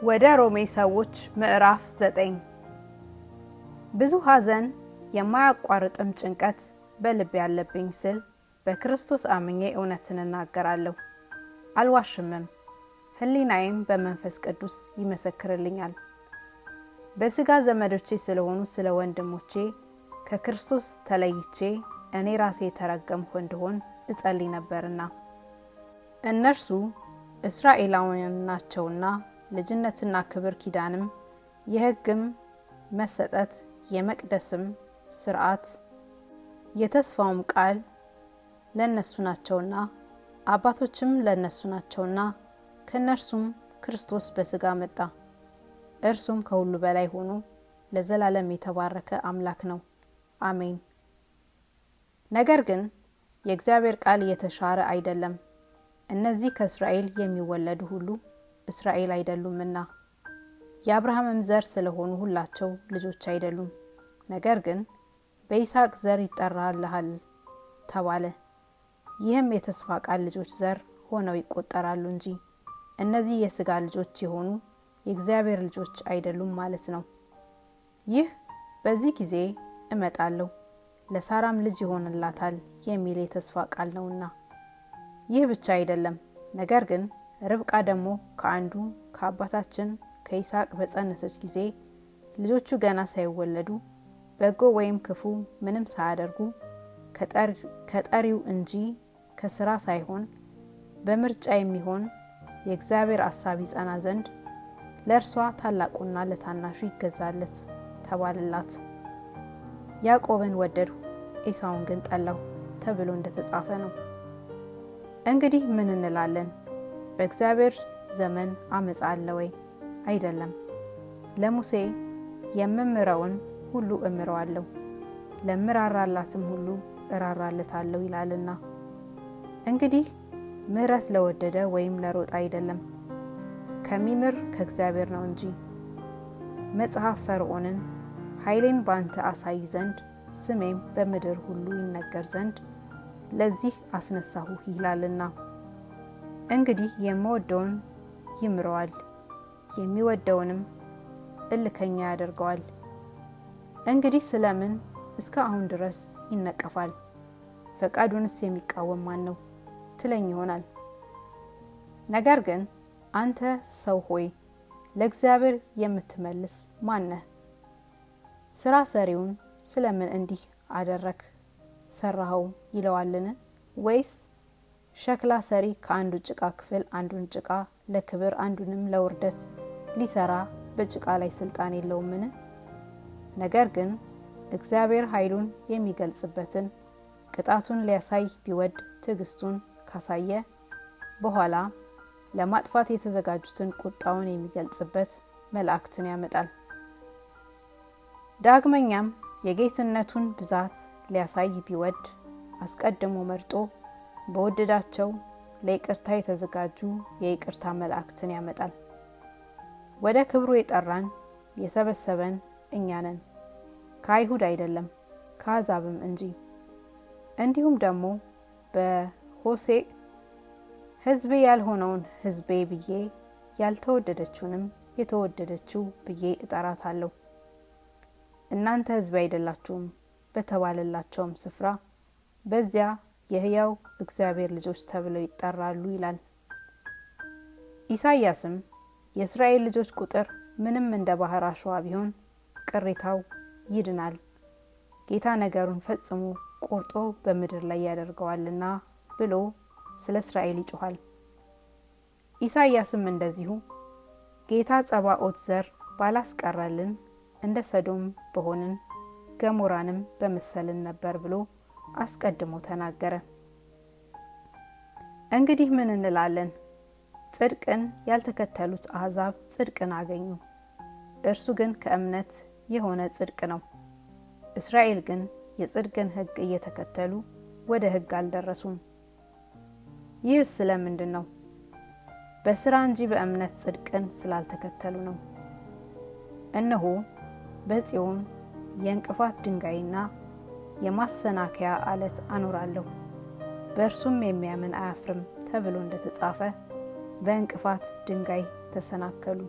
ወደ ሮሜ ሰዎች ምዕራፍ 9። ብዙ ሐዘን የማያቋርጥም ጭንቀት በልቤ ያለብኝ ስል በክርስቶስ አምኜ እውነትን እናገራለሁ፣ አልዋሽምም። ሕሊናዬም በመንፈስ ቅዱስ ይመሰክርልኛል። በሥጋ ዘመዶቼ ስለሆኑ ስለ ወንድሞቼ ከክርስቶስ ተለይቼ እኔ ራሴ የተረገምሁ እንደሆን እጸልይ ነበርና እነርሱ እስራኤላውያን ናቸውና ልጅነትና ክብር ኪዳንም የሕግም መሰጠት የመቅደስም ሥርዓት የተስፋውም ቃል ለነሱ ናቸውና አባቶችም ለነሱ ናቸውና ከነርሱም ክርስቶስ በሥጋ መጣ። እርሱም ከሁሉ በላይ ሆኖ ለዘላለም የተባረከ አምላክ ነው። አሜን። ነገር ግን የእግዚአብሔር ቃል የተሻረ አይደለም። እነዚህ ከእስራኤል የሚወለዱ ሁሉ እስራኤል አይደሉምና የአብርሃምም ዘር ስለሆኑ ሁላቸው ልጆች አይደሉም። ነገር ግን በይስሐቅ ዘር ይጠራልሃል ተባለ። ይህም የተስፋ ቃል ልጆች ዘር ሆነው ይቆጠራሉ እንጂ እነዚህ የሥጋ ልጆች የሆኑ የእግዚአብሔር ልጆች አይደሉም ማለት ነው። ይህ በዚህ ጊዜ እመጣለሁ ለሳራም ልጅ ይሆንላታል የሚል የተስፋ ቃል ነውና። ይህ ብቻ አይደለም፣ ነገር ግን ርብቃ ደግሞ ከአንዱ ከአባታችን ከይስሐቅ በጸነሰች ጊዜ ልጆቹ ገና ሳይወለዱ በጎ ወይም ክፉ ምንም ሳያደርጉ ከጠሪው እንጂ ከሥራ ሳይሆን በምርጫ የሚሆን የእግዚአብሔር አሳብ ይጸና ዘንድ ለእርሷ ታላቁና ለታናሹ ይገዛለት ተባለላት። ያዕቆብን ወደድሁ ኤሳውን ግን ጠላሁ ተብሎ እንደተጻፈ ነው። እንግዲህ ምን እንላለን? በእግዚአብሔር ዘመን አመፃ አለ ወይ? አይደለም። ለሙሴ የምምረውን ሁሉ እምረዋለሁ፣ ለምራራላትም ሁሉ እራራለታለሁ ይላልና። እንግዲህ ምሕረት ለወደደ ወይም ለሮጠ አይደለም፣ ከሚምር ከእግዚአብሔር ነው እንጂ። መጽሐፍ ፈርዖንን ኃይሌን ባንተ አሳይ ዘንድ ስሜም በምድር ሁሉ ይነገር ዘንድ ለዚህ አስነሳሁህ ይላልና። እንግዲህ የምወደውን ይምረዋል፣ የሚወደውንም እልከኛ ያደርገዋል። እንግዲህ ስለምን እስከ አሁን ድረስ ይነቀፋል? ፈቃዱንስ የሚቃወም ማን ነው ትለኝ ይሆናል። ነገር ግን አንተ ሰው ሆይ ለእግዚአብሔር የምትመልስ ማን ነህ? ስራ ሰሪውን ስለምን እንዲህ አደረክ ሰራኸው ይለዋልን? ወይስ ሸክላ ሰሪ ከአንዱ ጭቃ ክፍል አንዱን ጭቃ ለክብር አንዱንም ለውርደት ሊሰራ በጭቃ ላይ ስልጣን የለውምን? ነገር ግን እግዚአብሔር ኃይሉን የሚገልጽበትን ቅጣቱን ሊያሳይ ቢወድ ትዕግስቱን ካሳየ በኋላ ለማጥፋት የተዘጋጁትን ቁጣውን የሚገልጽበት መላእክትን ያመጣል። ዳግመኛም የጌትነቱን ብዛት ሊያሳይ ቢወድ አስቀድሞ መርጦ በወደዳቸው ለይቅርታ የተዘጋጁ የይቅርታ መላእክትን ያመጣል። ወደ ክብሩ የጠራን የሰበሰበን እኛ ነን፣ ከአይሁድ አይደለም ከአሕዛብም እንጂ። እንዲሁም ደግሞ በሆሴዕ ሕዝቤ ያልሆነውን ሕዝቤ ብዬ ያልተወደደችውንም የተወደደችው ብዬ እጠራታለሁ። እናንተ ሕዝቤ አይደላችሁም በተባለላቸውም ስፍራ በዚያ የሕያው እግዚአብሔር ልጆች ተብለው ይጠራሉ ይላል። ኢሳይያስም የእስራኤል ልጆች ቁጥር ምንም እንደ ባህር አሸዋ ቢሆን ቅሬታው ይድናል፣ ጌታ ነገሩን ፈጽሞ ቆርጦ በምድር ላይ ያደርገዋልና ብሎ ስለ እስራኤል ይጮኻል። ኢሳይያስም እንደዚሁ ጌታ ጸባኦት ዘር ባላስቀረልን እንደ ሰዶም በሆንን ገሞራንም በመሰልን ነበር ብሎ አስቀድሞ ተናገረ። እንግዲህ ምን እንላለን? ጽድቅን ያልተከተሉት አሕዛብ ጽድቅን አገኙ፣ እርሱ ግን ከእምነት የሆነ ጽድቅ ነው። እስራኤል ግን የጽድቅን ሕግ እየተከተሉ ወደ ሕግ አልደረሱም። ይህስ ስለምንድን ነው? በሥራ እንጂ በእምነት ጽድቅን ስላልተከተሉ ነው። እነሆ በጽዮን የእንቅፋት ድንጋይና የማሰናከያ አለት አኖራለሁ፣ በእርሱም የሚያምን አያፍርም ተብሎ እንደተጻፈ በእንቅፋት ድንጋይ ተሰናከሉ።